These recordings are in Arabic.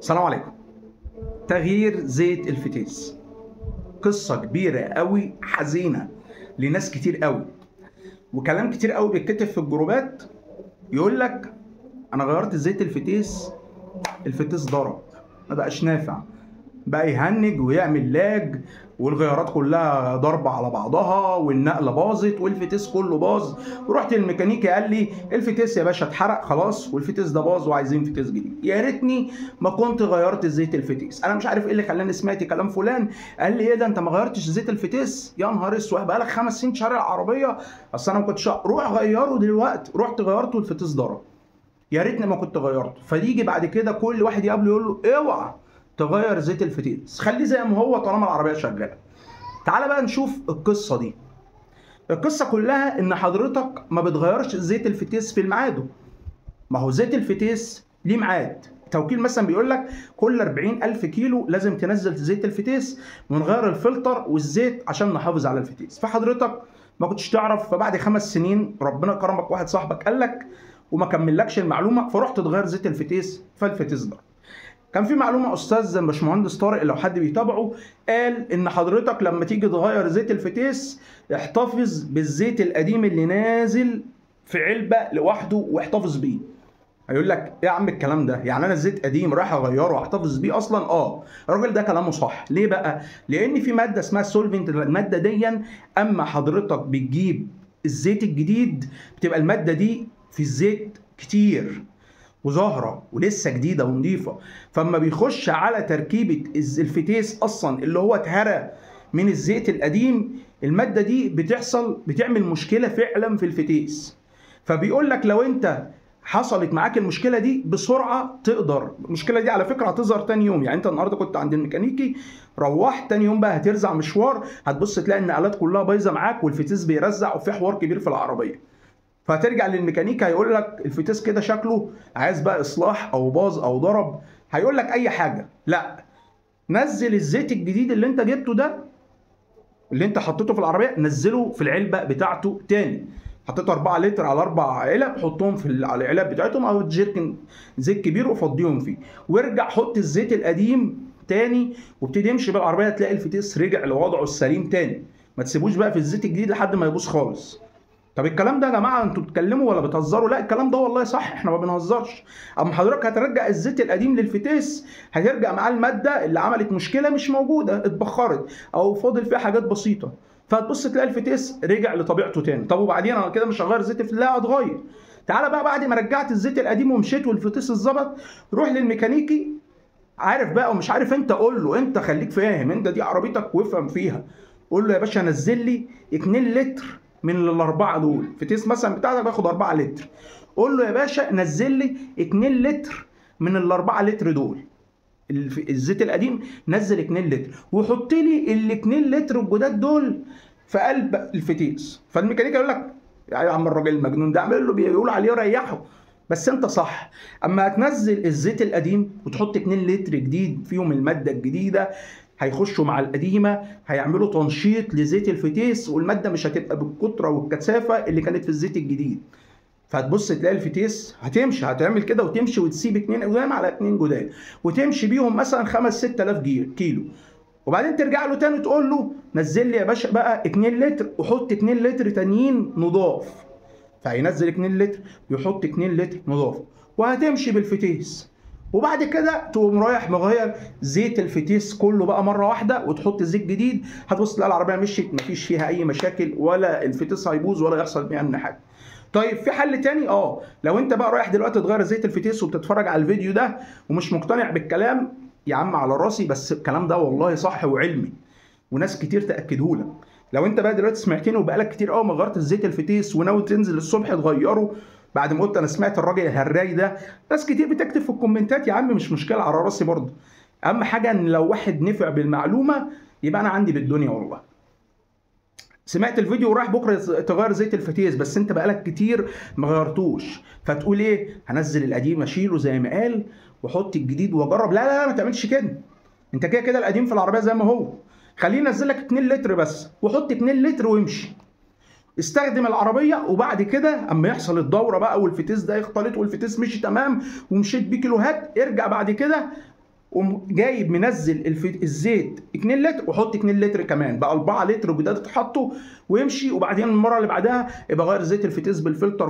السلام عليكم. تغيير زيت الفتيس قصة كبيرة قوي حزينة لناس كتير قوي، وكلام كتير قوي بيتكتب في الجروبات يقول لك انا غيرت زيت الفتيس ضرب، ما بقاش نافع، بقى يهنج ويعمل لاج، والغيارات كلها ضربة على بعضها، والنقلة باظت والفتيس كله باظ. ورحت للميكانيكي قال لي الفتيس يا باشا اتحرق خلاص والفتيس ده باظ وعايزين فتيس جديد. يا ريتني ما كنت غيرت زيت الفتيس. انا مش عارف ايه اللي خلاني سمعت كلام فلان قال لي ايه ده انت ما غيرتش زيت الفتيس؟ يا نهار اسود، بقالك 5 سنين شارع العربيه. اصل انا ما كنتش روح غيره دلوقتي، رحت غيرته الفتيس ضرب. يا ريتني ما كنت غيرته. فيجي بعد كده كل واحد يقابله يقول له اوعى تغير زيت الفتيس، خليه زي ما هو طالما العربيه شغاله. تعال بقى نشوف القصه دي. القصه كلها ان حضرتك ما بتغيرش زيت الفتيس في ميعاده. ما هو زيت الفتيس ليه ميعاد. توكيل مثلا بيقول لك كل 40,000 كيلو لازم تنزل زيت الفتيس ونغير الفلتر والزيت عشان نحافظ على الفتيس. فحضرتك ما كنتش تعرف، فبعد 5 سنين ربنا كرمك واحد صاحبك قال لك وما كملكش المعلومه، فرحت تغير زيت الفتيس فالفتيس ده. كان في معلومه استاذ باشمهندس طارق لو حد بيتابعه قال ان حضرتك لما تيجي تغير زيت الفتيس احتفظ بالزيت القديم اللي نازل في علبه لوحده واحتفظ بيه. هيقول لك ايه يا عم الكلام ده؟ يعني انا الزيت قديم رايح اغيره واحتفظ بيه اصلا؟ الراجل ده كلامه صح. ليه بقى؟ لان في ماده اسمها سولفنت. الماده دي اما حضرتك بتجيب الزيت الجديد بتبقى الماده دي في الزيت كتير وظاهره ولسه جديده ونضيفه، فاما بيخش على تركيبه الفتيس اصلا اللي هو اتهرى من الزيت القديم، الماده دي بتعمل مشكله فعلا في الفتيس. فبيقول لك لو انت حصلت معاك المشكله دي بسرعه تقدر، المشكله دي على فكره هتظهر تاني يوم. يعني انت النهارده كنت عند الميكانيكي، روحت تاني يوم بقى هترزع مشوار، هتبص تلاقي النقلات كلها بايظه معاك والفتيس بيرزع وفي حوار كبير في العربيه. فهترجع للميكانيكا هيقول لك الفتيس كده شكله عايز بقى اصلاح او باظ او ضرب، هيقول لك اي حاجه. لا، نزل الزيت الجديد اللي انت جبته ده اللي انت حطيته في العربيه، نزله في العلبه بتاعته تاني. حطيت 4 لتر على 4 علب، حطهم في العلب بتاعتهم او جيركن زيت كبير وفضيهم فيه، وارجع حط الزيت القديم تاني وابتدي امشي بالعربيه تلاقي الفتيس رجع لوضعه السليم تاني. ما تسيبوش بقى في الزيت الجديد لحد ما يبوظ خالص. طب الكلام ده يا جماعه انتوا بتتكلموا ولا بتهزروا؟ لا، الكلام ده والله صح، احنا ما بنهزرش. اما حضرتك هترجع الزيت القديم للفتيس هترجع معاه الماده اللي عملت مشكله مش موجوده، اتبخرت او فاضل فيها حاجات بسيطه، فهتبص تلاقي الفتيس رجع لطبيعته تاني. طب وبعدين انا كده مش هغير زيت لا هتغير. تعالى بقى بعد ما رجعت الزيت القديم ومشيت والفتيس اتظبط، روح للميكانيكي. عارف بقى ومش عارف انت، قول له انت خليك فاهم، انت دي عربيتك وافهم فيها. قول له يا باشا نزل لي 2 لتر من الاربعه دول. فتيس مثلا بتاعتك باخد 4 لتر، قول له يا باشا نزل لي 2 لتر من الاربعه لتر دول. الزيت القديم نزل 2 لتر وحط لي ال 2 لتر الجداد دول في قلب الفتيس. فالميكانيكا يقول لك يا عم الراجل المجنون ده اعمل له بيقول عليه ريحه. بس انت صح، اما هتنزل الزيت القديم وتحط 2 لتر جديد فيهم الماده الجديده، هيخشوا مع القديمه هيعملوا تنشيط لزيت الفتيس، والماده مش هتبقى بالكتره والكثافه اللي كانت في الزيت الجديد. فهتبص تلاقي الفتيس هتمشي، هتعمل كده وتمشي وتسيب 2 قدام على 2 جداد وتمشي بيهم مثلا 5-6 آلاف كيلو، وبعدين ترجع له تاني تقول له نزل لي يا باشا بقى 2 لتر وحط 2 لتر تانيين نضاف. فهينزل 2 لتر ويحط 2 لتر نضاف وهتمشي بالفتيس. وبعد كده تقوم رايح مغير زيت الفتيس كله بقى مره واحده وتحط زيت جديد، هتبص تلاقي العربيه مشيت مفيش فيها اي مشاكل ولا الفتيس هيبوظ ولا يحصل فيها اي حاجه. طيب في حل تاني، لو انت بقى رايح دلوقتي تغير زيت الفتيس وبتتفرج على الفيديو ده ومش مقتنع بالكلام، يا عم على راسي، بس الكلام ده والله صح وعلمي وناس كتير تاكدهولك. لو انت بقى دلوقتي سمعتني وبقالك كتير قوي ما غيرت الزيت الفتيس وناوي تنزل الصبح تغيره بعد ما قلت انا سمعت الراجل الهراي ده، ناس كتير بتكتب في الكومنتات يا عم مش مشكله على راسي برضه. اهم حاجه ان لو واحد نفع بالمعلومه يبقى انا عندي بالدنيا والله. سمعت الفيديو ورايح بكره تغير زيت الفتيس بس انت بقالك كتير ما غيرتوش، فتقول ايه؟ هنزل القديم اشيله زي ما قال واحط الجديد واجرب. لا لا لا، ما تعملش كده. انت كده كده القديم في العربيه زي ما هو، خليه ينزل لك 2 لتر بس وحط 2 لتر وامشي. استخدم العربيه وبعد كده اما يحصل الدوره بقى والفتيس ده يختلط والفتيس مشي تمام ومشيت بيه كيلوهات، ارجع بعد كده قوم جايب منزل الزيت 2 لتر وحط 2 لتر كمان، بقى 4 لتر جداد اتحطوا ويمشي. وبعدين المره اللي بعدها يبقى غير زيت الفتيس بالفلتر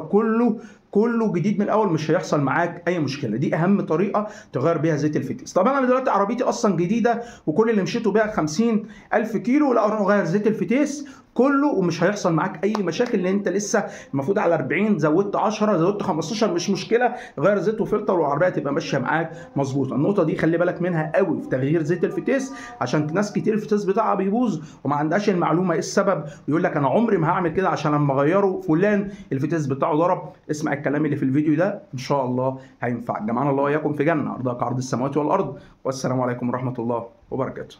كله جديد من الاول، مش هيحصل معاك اي مشكله. دي اهم طريقه تغير بيها زيت الفتيس. طبعا انا دلوقتي عربيتي اصلا جديده وكل اللي مشيته بيها 50,000 كيلو، لا اروح اغير زيت الفتيس كله ومش هيحصل معاك اي مشاكل، لان انت لسه المفروض على 40 زودت 10 زودت 15 مش مشكله، غير زيت وفلتر والعربيه تبقى ماشيه معاك مظبوطه. النقطه دي خلي بالك منها قوي في تغيير زيت الفتيس، عشان ناس كتير الفتيس بتاعها بيبوظ وما عندهاش المعلومه ايه السبب، ويقول لك انا عمري ما هعمل كده عشان لما اغيره فلان الفتيس بتاعه ضرب. اسمع الكلام اللي في الفيديو ده ان شاء الله هينفعك. جمعنا الله واياكم في جنه ارضها كعرض السماوات والارض، والسلام عليكم ورحمه الله وبركاته.